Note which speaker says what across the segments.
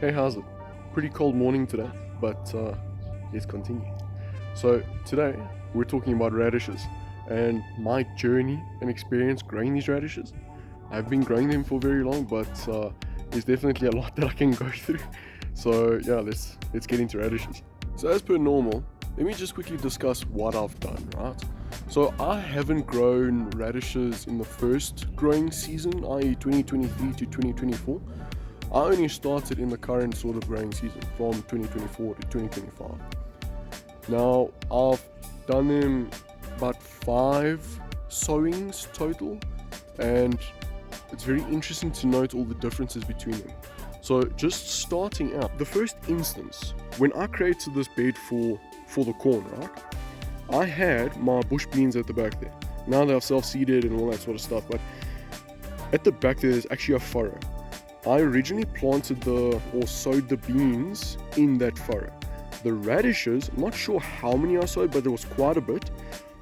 Speaker 1: Hey, how's it? Pretty cold morning today, but let's continue. So, today we're talking about radishes and my journey and experience growing these radishes. I've been growing them for very long, but there's definitely a lot that I can go through. So, yeah, let's get into radishes. So, as per normal, let me just quickly discuss what I've done, right? So, I haven't grown radishes in the first growing season, i.e., 2023 to 2024. I only started in the current sort of growing season from 2024 to 2025. Now, I've done them about 5 sowings total, and it's very interesting to note all the differences between them. So, just starting out, the first instance, when I created this bed for the corn, right? I had my bush beans at the back there. Now they're self-seeded and all that sort of stuff, but at the back there's actually a furrow. I originally planted or sowed the beans in that furrow. The radishes, I'm not sure how many I sowed, but there was quite a bit.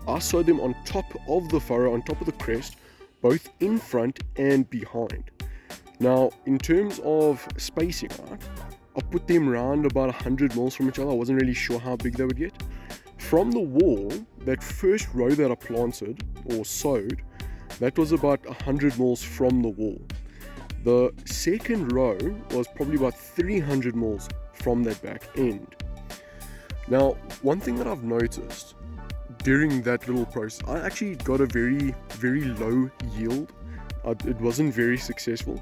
Speaker 1: I sowed them on top of the furrow, on top of the crest, both in front and behind. Now, in terms of spacing, right, I put them around about 100 mils from each other. I wasn't really sure how big they would get. From the wall, that first row that I planted or sowed, that was about 100 mils from the wall. The second row was probably about 300 mils from that back end. Now, one thing that I've noticed during that little process, I actually got a very, very low yield. It wasn't very successful,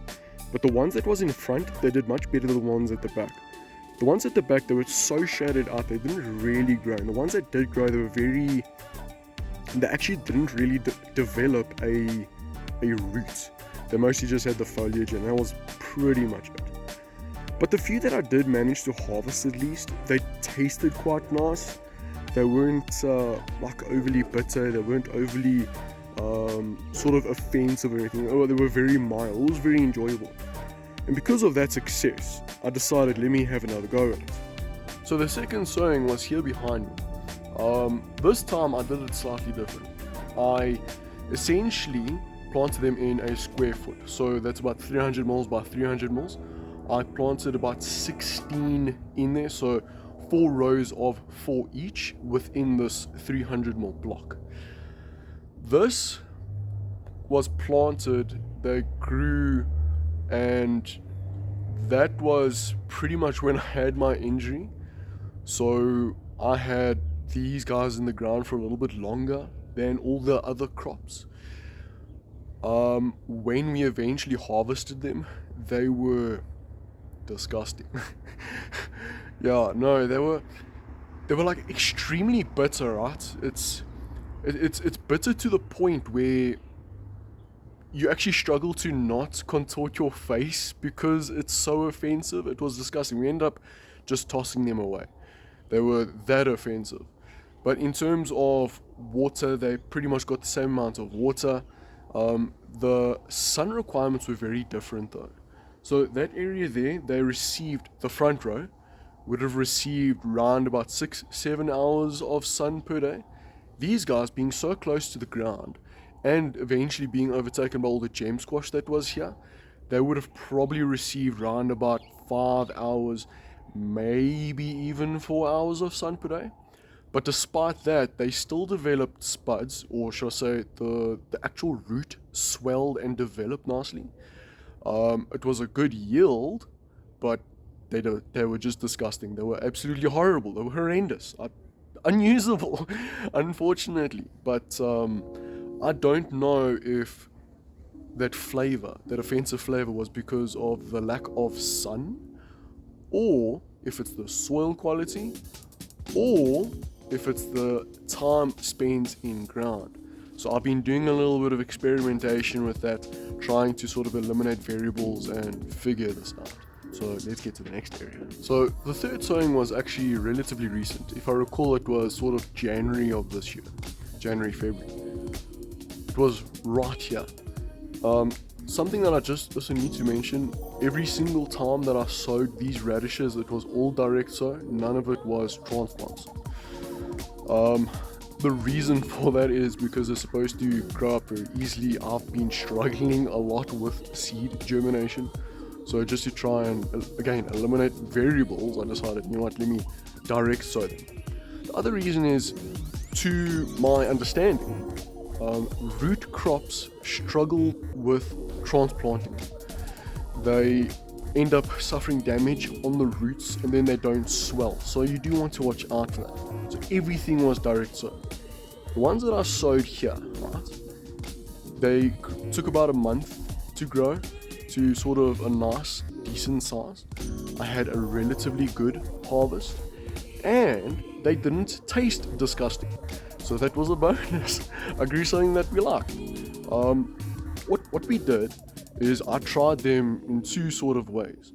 Speaker 1: but the ones that was in front, they did much better than the ones at the back. The ones at the back, they were so shaded out, they didn't really grow. And the ones that did grow, they actually didn't really develop a root. They mostly just had the foliage, and that was pretty much it. But the few that I did manage to harvest, at least, they tasted quite nice. They weren't like overly bitter, they weren't overly sort of offensive or anything. Oh, they were very mild. It was very enjoyable. And because of that success, I decided, let me have another go at it. So the second sowing was here behind me. This time I did it slightly different. I essentially planted them in a square foot, so that's about 300 mils by 300 mils. I planted about 16 in there, so 4 rows of 4 each within this 300 mil block. This was planted, they grew, and that was pretty much when I had my injury. So I had these guys in the ground for a little bit longer than all the other crops. When we eventually harvested them, they were disgusting. Yeah, no, they were like extremely bitter, right? It's bitter to the point where you actually struggle to not contort your face because it's so offensive. It was disgusting. We ended up just tossing them away. They were that offensive. But in terms of water, they pretty much got the same amount of water. The sun requirements were very different though. So that area there, they received, the front row would have received round about 6-7 hours of sun per day. These guys, being so close to the ground and eventually being overtaken by all the gem squash that was here, they would have probably received round about 5 hours, maybe even 4 hours of sun per day. But despite that, they still developed spuds, or shall I say, the actual root swelled and developed nicely. It was a good yield, but they were just disgusting. They were absolutely horrible. They were horrendous, unusable, unfortunately. But I don't know if that offensive flavor, was because of the lack of sun, or if it's the soil quality, or if it's the time spent in ground. So I've been doing a little bit of experimentation with that, trying to sort of eliminate variables and figure this out. So let's get to the next area. So the third sowing was actually relatively recent. If I recall, it was sort of January of this year, January, February. It was right here. Something that I just also need to mention, every single time that I sowed these radishes, it was all direct sow, none of it was transplants. The reason for that is because they're supposed to grow up very easily. I've been struggling a lot with seed germination. So just to try and, again, eliminate variables, I decided, let me direct sow them. The other reason is, to my understanding, root crops struggle with transplanting. They end up suffering damage on the roots and then they don't swell. So you do want to watch out for that. So everything was direct sow. The ones that I sowed here, right, they took about a month to grow to sort of a nice, decent size. I had a relatively good harvest and they didn't taste disgusting. So that was a bonus. I grew something that we liked. What we did is I tried them in two sort of ways.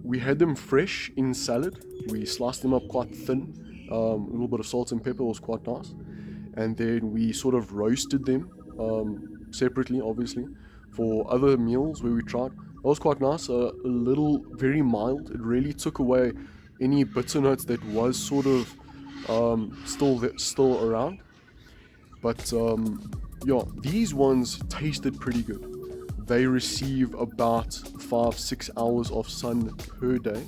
Speaker 1: We had them fresh in salad. We sliced them up quite thin. A little bit of salt and pepper was quite nice. And then we sort of roasted them separately, obviously, for other meals where we tried. That was quite nice. A little, very mild. It really took away any bitter notes that was sort of still around. But yeah, these ones tasted pretty good. They receive about 5-6 hours of sun per day.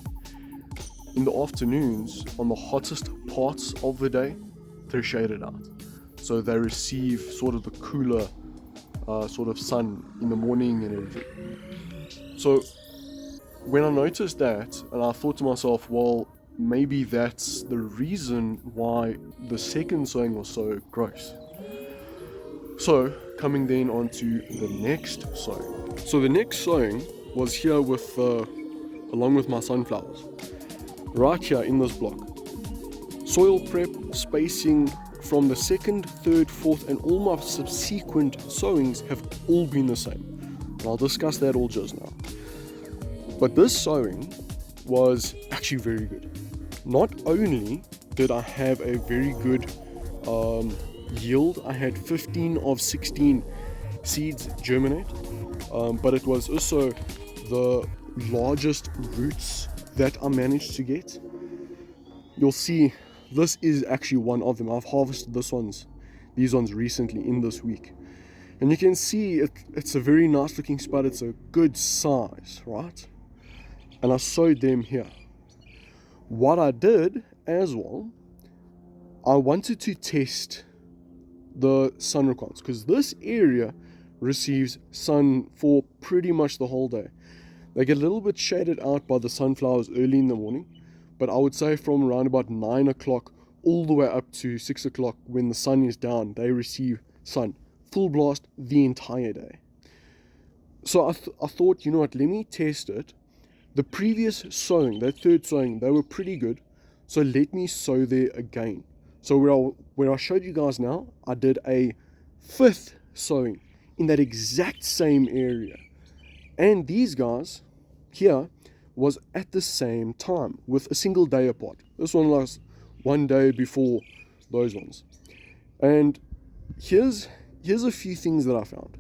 Speaker 1: In the afternoons, on the hottest parts of the day, they're shaded out. So they receive sort of the cooler sort of sun in the morning and everything. So when I noticed that, and I thought to myself, well, maybe that's the reason why the second sowing was so gross. So coming then on to the next sowing. So the next sowing was here with, along with my sunflowers, right here in this block. Soil prep, spacing from the second, third, fourth, and all my subsequent sowings have all been the same. And I'll discuss that all just now. But this sowing was actually very good. Not only did I have a very good yield, I had 15 of 16 seeds germinate, but it was also the largest roots that I managed to get. You'll see this is actually one of them. I've harvested these ones recently in this week, and you can see it's a very nice looking spud. It's a good size, right? And I sowed them here. What I did as well, I wanted to test the sun requirements, because this area receives sun for pretty much the whole day. They get a little bit shaded out by the sunflowers early in the morning, but I would say from around about 9 o'clock all the way up to 6 o'clock when the sun is down, they receive sun full blast the entire day. So I thought, let me test it. The previous sowing, that third sowing, they were pretty good, so let me sow there again. So where I showed you guys now, I did a fifth sowing in that exact same area. And these guys here was at the same time with a single day apart. This one was 1 day before those ones. And here's a few things that I found.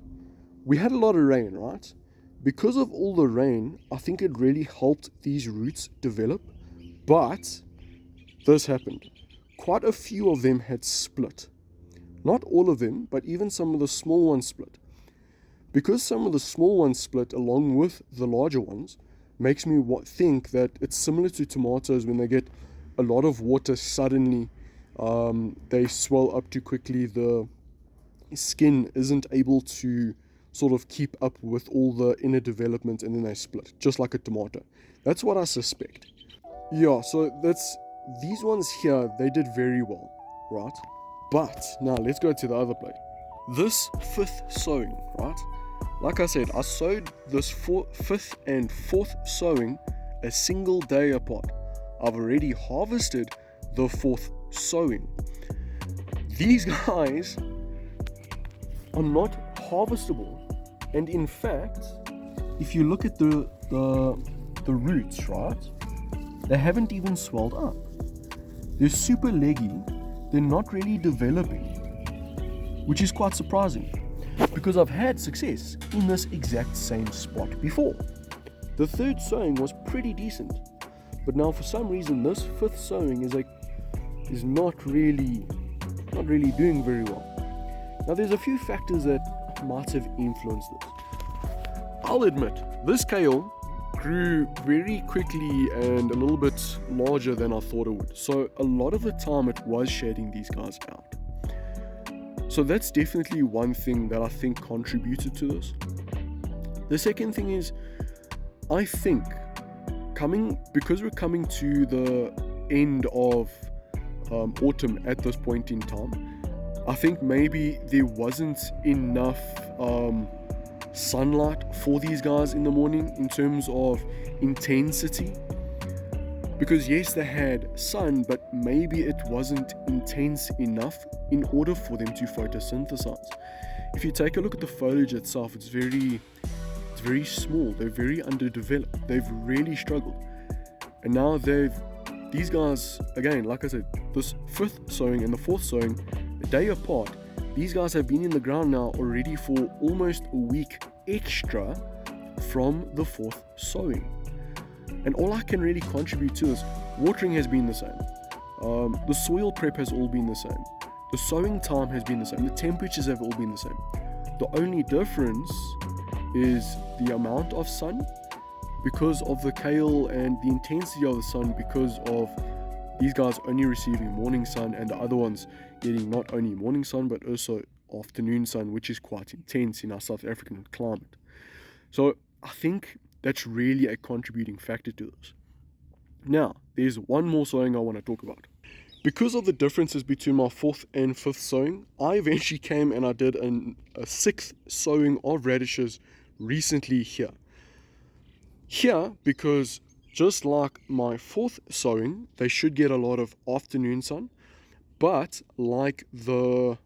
Speaker 1: We had a lot of rain, right? Because of all the rain, I think it really helped these roots develop. But this happened. Quite a few of them had split. Not all of them, but even some of the small ones split. Because some of the small ones split along with the larger ones, makes me think that it's similar to tomatoes. When they get a lot of water suddenly, they swell up too quickly. The skin isn't able to sort of keep up with all the inner development, and then they split, just like a tomato. That's what I suspect. Yeah, so these ones here, they did very well, right? But now let's go to the other plate. This fifth sowing, right? Like I said, I sowed this fifth and fourth sowing a single day apart. I've already harvested the fourth sowing. These guys are not harvestable, and in fact, if you look at the roots, right, they haven't even swelled up. They're super leggy. They're not really developing, which is quite surprising, because I've had success in this exact same spot before. The third sowing was pretty decent, but now for some reason this fifth sowing is not really doing very well. Now there's a few factors that might have influenced this. I'll admit, This kale grew very quickly and a little bit larger than I thought it would. So a lot of the time it was shading these guys out. So that's definitely one thing that I think contributed to this. The second thing is, I think because we're coming to the end of autumn at this point in time, I think maybe there wasn't enough sunlight for these guys in the morning in terms of intensity. Because yes, they had sun, but maybe it wasn't intense enough in order for them to photosynthesize. If you take a look at the foliage itself, it's very small. They're very underdeveloped. They've really struggled. And now these guys, again, like I said, this 5th sowing and the 4th sowing, a day apart, these guys have been in the ground now already for almost a week extra from the 4th sowing. And all I can really contribute to is watering has been the same. The soil prep has all been the same. The sowing time has been the same. The temperatures have all been the same. The only difference is the amount of sun because of the kale and the intensity of the sun because of these guys only receiving morning sun and the other ones getting not only morning sun but also afternoon sun, which is quite intense in our South African climate. So I think that's really a contributing factor to this. Now, there's one more sowing I want to talk about. Because of the differences between my 4th and 5th sowing, I eventually came and I did a 6th sowing of radishes recently here. Because just like my 4th sowing, they should get a lot of afternoon sun, but like the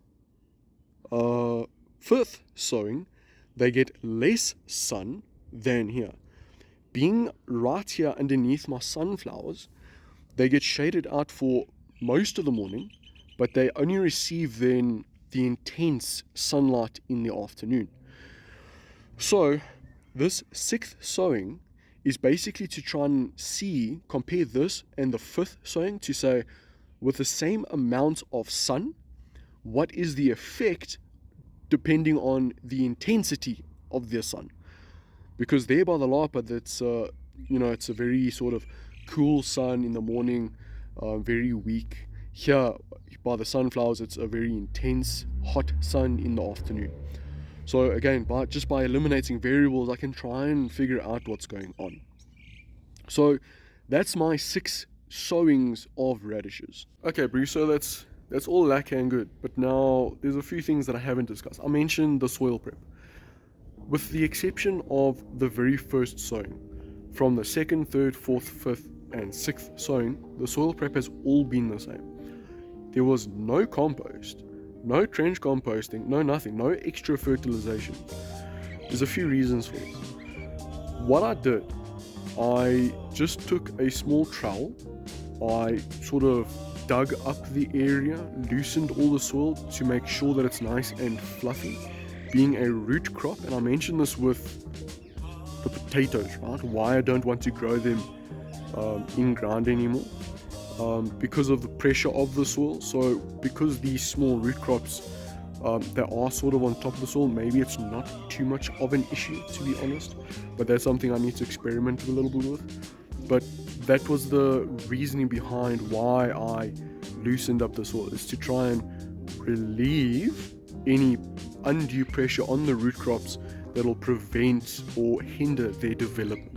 Speaker 1: 5th sowing, they get less sun than here. Being right here underneath my sunflowers, they get shaded out for most of the morning, but they only receive then the intense sunlight in the afternoon. So this 6th sowing is basically to try and compare this and the 5th sowing to say, with the same amount of sun, what is the effect depending on the intensity of the sun? Because there by the lapa, that's it's a very sort of cool sun in the morning, very weak. Here by the sunflowers, it's a very intense hot sun in the afternoon. So again, by eliminating variables, I can try and figure out what's going on. So that's my 6 sowings of radishes. Okay, Bruce, so that's all lacquer and good, but now there's a few things that I haven't discussed. I mentioned the soil prep. With the exception of the very first sowing, from the 2nd, 3rd, 4th, 5th, and 6th sowing, the soil prep has all been the same. There was no compost, no trench composting, no nothing, no extra fertilization. There's a few reasons for this. What I did, I just took a small trowel, I sort of dug up the area, loosened all the soil to make sure that it's nice and fluffy, being a root crop. And I mentioned this with the potatoes, right? Why I don't want to grow them in ground anymore, because of the pressure of the soil. So because these small root crops, they are sort of on top of the soil, maybe it's not too much of an issue, to be honest, but that's something I need to experiment a little bit with. But that was the reasoning behind why I loosened up the soil, is to try and relieve any undue pressure on the root crops that will prevent or hinder their development.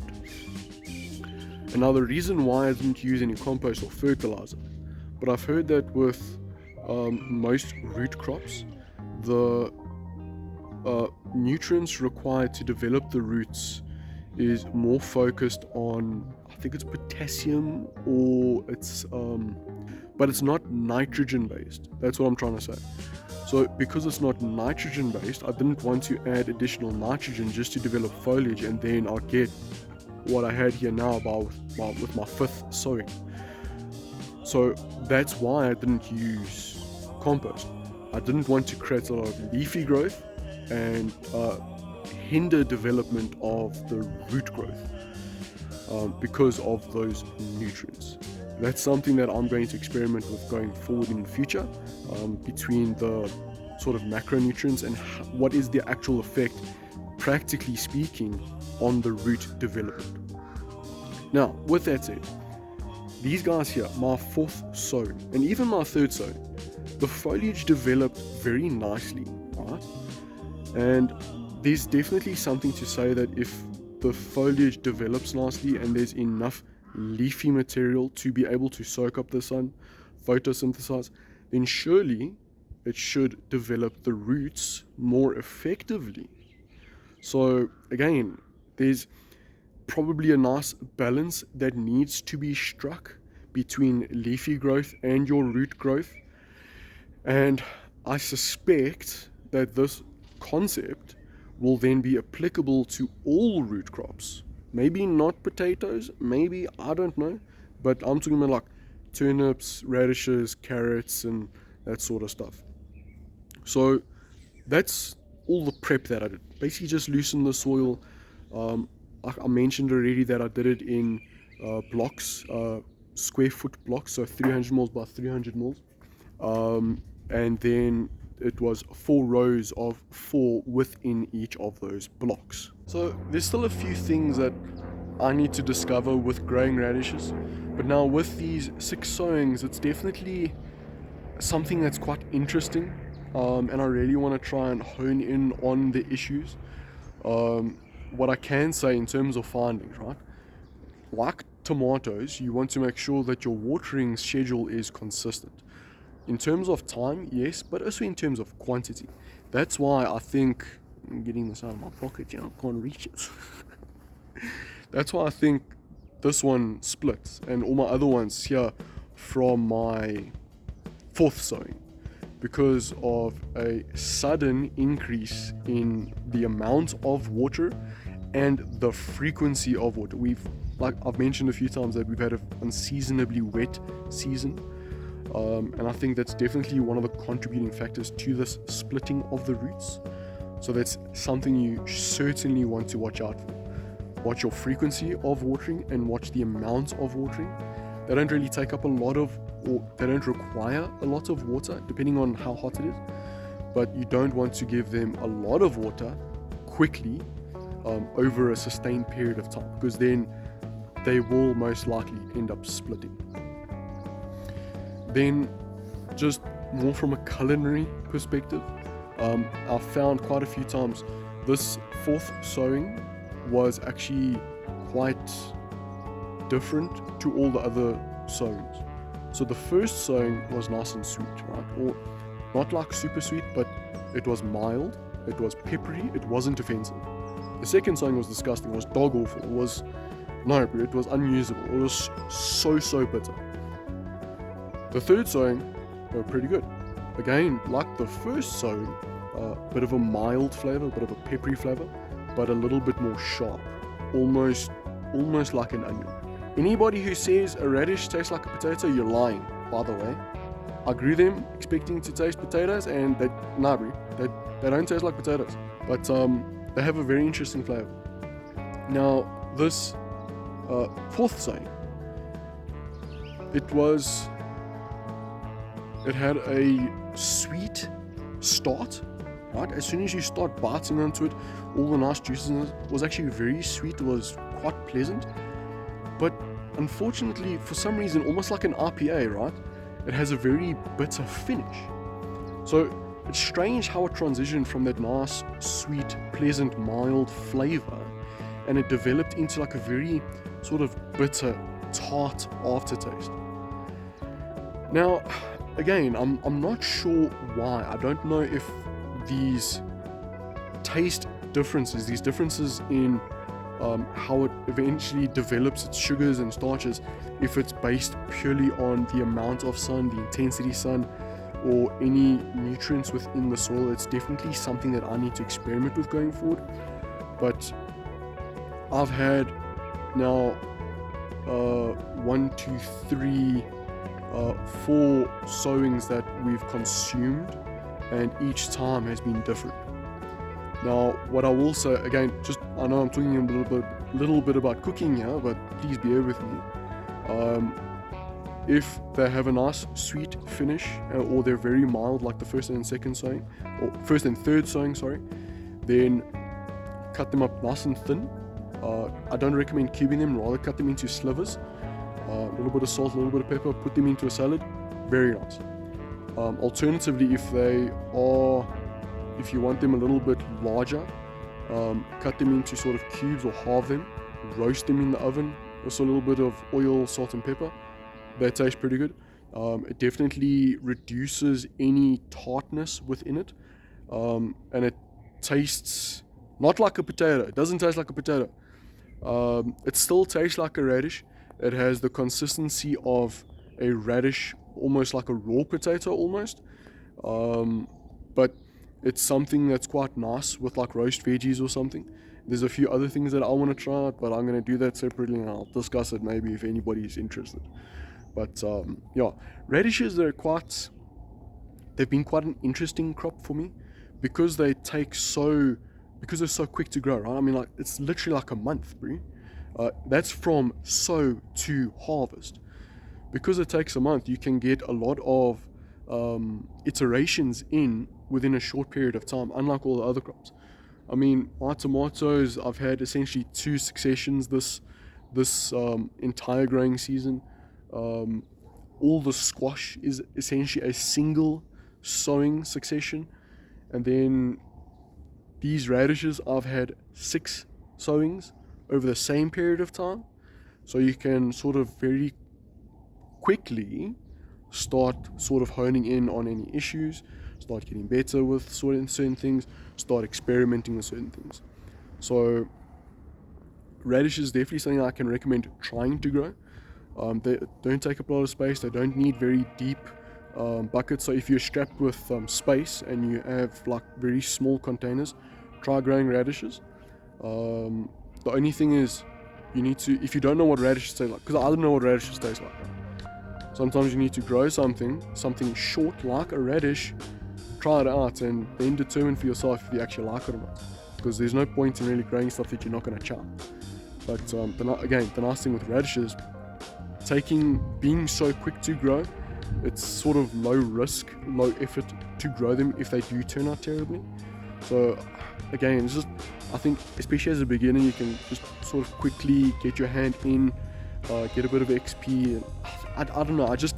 Speaker 1: And now the reason why I didn't use any compost or fertilizer, but I've heard that with most root crops, the nutrients required to develop the roots is more focused on, I think it's potassium, or it's but it's not nitrogen based. That's what I'm trying to say. So because it's not nitrogen based, I didn't want to add additional nitrogen just to develop foliage, and then I'll get what I had here now with my 5th sowing. So that's why I didn't use compost. I didn't want to create a lot of leafy growth and hinder development of the root growth because of those nutrients. That's something that I'm going to experiment with going forward in the future, between the sort of macronutrients and what is the actual effect, practically speaking, on the root development. Now, with that said, these guys here, my fourth sowing and even my third sowing, the foliage developed very nicely, right? And there's definitely something to say that if the foliage develops nicely and there's enough leafy material to be able to soak up the sun, photosynthesize, then surely it should develop the roots more effectively. So again, there's probably a nice balance that needs to be struck between leafy growth and your root growth. And I suspect that this concept will then be applicable to all root crops. Maybe not potatoes, maybe, I don't know, but I'm talking about like turnips, radishes, carrots, and that sort of stuff. So that's all the prep that I did. Basically just loosen the soil. I mentioned already that I did it in blocks, square foot blocks, so 300 mils by 300 mils. And then it was 4 rows of 4 within each of those blocks. So there's still a few things that I need to discover with growing radishes, but now with these 6 sowings, it's definitely something that's quite interesting, and I really want to try and hone in on the issues. What I can say in terms of findings, right? Like tomatoes, you want to make sure that your watering schedule is consistent. In terms of time, yes, but also in terms of quantity. That's why I think, I'm getting this out of my pocket, I can't reach it. That's why I think this one splits and all my other ones here from my 4th sowing, because of a sudden increase in the amount of water and the frequency of water. Like I've mentioned a few times, that we've had an unseasonably wet season. And I think that's definitely one of the contributing factors to this splitting of the roots. So that's something you certainly want to watch out for. Watch your frequency of watering and watch the amount of watering. They don't really take up a lot of, or they don't require a lot of water, depending on how hot it is. But you don't want to give them a lot of water quickly over a sustained period of time, because then they will most likely end up splitting. Then, just more from a culinary perspective, I've found quite a few times this 4th sowing was actually quite different to all the other sowings. So the first sowing was nice and sweet, right? Or not like super sweet, but it was mild, it was peppery, it wasn't offensive. The second sowing was disgusting, it was dog awful, it was unusable, it was so bitter. The third sowing, they were pretty good. Again, like the first sowing, a bit of a mild flavor, a bit of a peppery flavor, but a little bit more sharp, almost like an onion. Anybody who says a radish tastes like a potato, you're lying, by the way. I grew them expecting to taste potatoes, and they don't taste like potatoes, but they have a very interesting flavor. Now, this 4th sowing, it had a sweet start, right? As soon as you start biting into it, all the nice juices in it was actually very sweet. It was quite pleasant, but unfortunately, for some reason, almost like an IPA, right? It has a very bitter finish. So it's strange how it transitioned from that nice, sweet, pleasant, mild flavor, and it developed into like a very sort of bitter, tart aftertaste. Now, again, I'm not sure why. I don't know if these taste differences, these differences in how it eventually develops its sugars and starches, if it's based purely on the amount of sun, the intensity sun, or any nutrients within the soil. It's definitely something that I need to experiment with going forward. But I've had now 4 sowings that we've consumed, and each time has been different. Now, what I will say, again, I know I'm talking a little bit about cooking here, but please bear with me. If they have a nice sweet finish, or they're very mild, like the first and third sowing, then cut them up nice and thin, I don't recommend cubing them, rather cut them into slivers. A little bit of salt, a little bit of pepper, put them into a salad. Very nice. Alternatively, if you want them a little bit larger, cut them into sort of cubes or halve them, roast them in the oven. Also a little bit of oil, salt and pepper. That tastes pretty good. It definitely reduces any tartness within it, and it tastes not like a potato. It doesn't taste like a potato. It still tastes like a radish. It has the consistency of a radish, almost like a raw potato almost, but it's something that's quite nice with like roast veggies or something. There's a few other things that I want to try out, but I'm going to do that separately and I'll discuss it maybe if anybody's interested. But yeah, radishes, they've been quite an interesting crop for me because they're so quick to grow, right? I mean, like, it's literally like a month, bro. That's from sow to harvest. Because it takes a month, you can get a lot of iterations in within a short period of time, unlike all the other crops. I mean, my tomatoes, I've had essentially 2 successions this entire growing season. All the squash is essentially a single sowing succession, and then these radishes, I've had 6 sowings over the same period of time. So you can sort of very quickly start sort of honing in on any issues, start getting better with certain things, start experimenting with certain things. So radish is definitely something I can recommend trying to grow. They don't take up a lot of space. They don't need very deep buckets. So if you're strapped with space and you have like very small containers, try growing radishes. The only thing is, you need to, if you don't know what radishes taste like, because I don't know what radishes taste like. Sometimes you need to grow something short like a radish, try it out, and then determine for yourself if you actually like it or not. Because there's no point in really growing stuff that you're not going to chop. But the nice thing with radishes, being so quick to grow, it's sort of low risk, low effort to grow them if they do turn out terribly. So again, it's just, I think especially as a beginner, you can just sort of quickly get your hand in, get a bit of XP, and I don't know, I just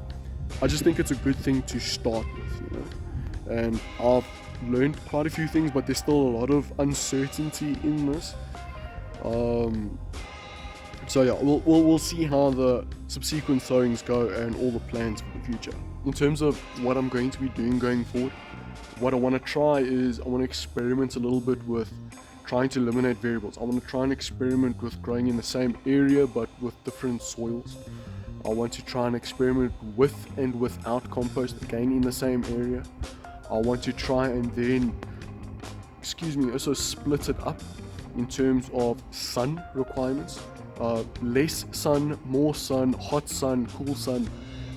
Speaker 1: think it's a good thing to start with, and I've learned quite a few things, but there's still a lot of uncertainty in this. So yeah, we'll see how the subsequent sowings go and all the plans for the future. In terms of what I'm going to be doing going forward, what I want to try is I want to experiment a little bit with trying to eliminate variables. I want to try and experiment with growing in the same area but with different soils. I want to try and experiment with and without compost, again in the same area. I want to try and then, also split it up in terms of sun requirements. Less sun, more sun, hot sun, cool sun,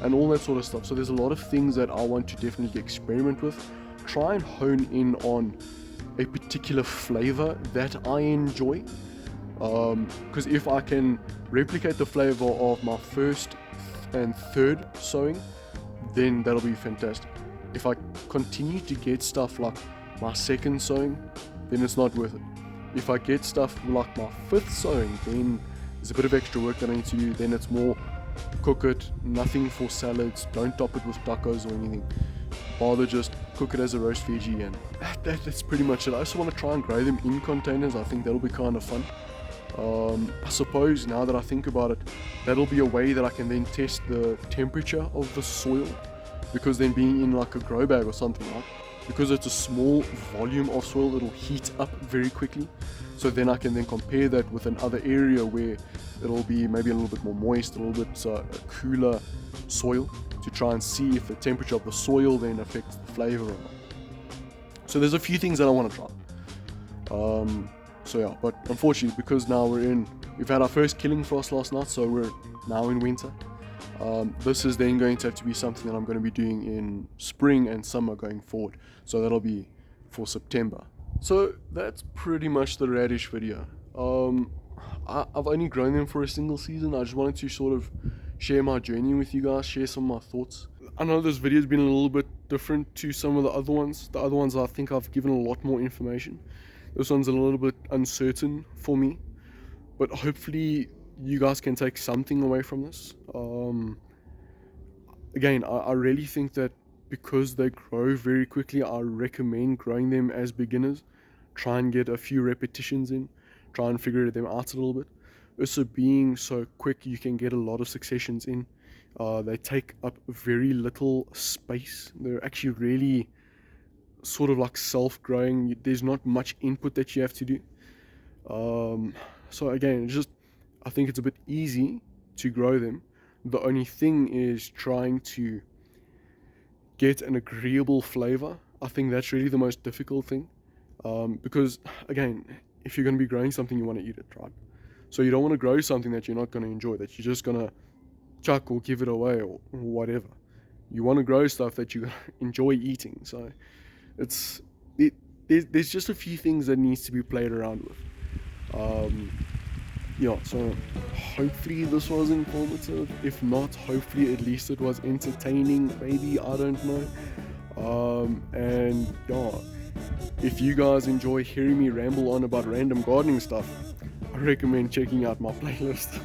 Speaker 1: and all that sort of stuff. So there's a lot of things that I want to definitely experiment with. Try and hone in on a particular flavor that I enjoy. Because if I can replicate the flavor of my first and third sowing, then that'll be fantastic. If I continue to get stuff like my second sowing, then it's not worth it. If I get stuff like my fifth sowing, then there's a bit of extra work that I need to do. Then it's more cook it, nothing for salads, don't top it with tacos or anything. Rather just cook it as a roast veggie, and that's pretty much it. I also want to try and grow them in containers. I think that'll be kind of fun. I suppose now that I think about it, that'll be a way that I can then test the temperature of the soil, because then being in like a grow bag or something, right? Because it's a small volume of soil, it'll heat up very quickly. So then I can then compare that with another area where it'll be maybe a little bit more moist, a little bit cooler soil, to try and see if the temperature of the soil then affects the flavor or not. So there's a few things that I want to try. So yeah, but unfortunately, because now we've had our first killing frost last night, so we're now in winter. This is then going to have to be something that I'm going to be doing in spring and summer going forward. So that'll be for September. So that's pretty much the radish video. I've only grown them for a single season. I just wanted to sort of share my journey with you guys, share some of my thoughts. I know this video's been a little bit different to some of the other ones. The other ones I think I've given a lot more information. This one's a little bit uncertain for me. but hopefully you guys can take something away from this. Again, I really think that because they grow very quickly, I recommend growing them as beginners. Try and get a few repetitions in, try and figure them out a little bit. Also, being so quick, you can get a lot of successions in. They take up very little space. They're actually really sort of like self-growing. There's not much input that you have to do. So again, I think it's a bit easy to grow them. The only thing is trying to get an agreeable flavor. I think that's really the most difficult thing. Because again, if you're going to be growing something, you want to eat it, right? So you don't want to grow something that you're not going to enjoy, that you're just going to chuck or give it away or whatever. You want to grow stuff that you enjoy eating. So it's it, there's just a few things that needs to be played around with. Yeah, so hopefully this was informative. If not, hopefully at least it was entertaining. Maybe, I don't know. And yeah, if you guys enjoy hearing me ramble on about random gardening stuff, I recommend checking out my playlist.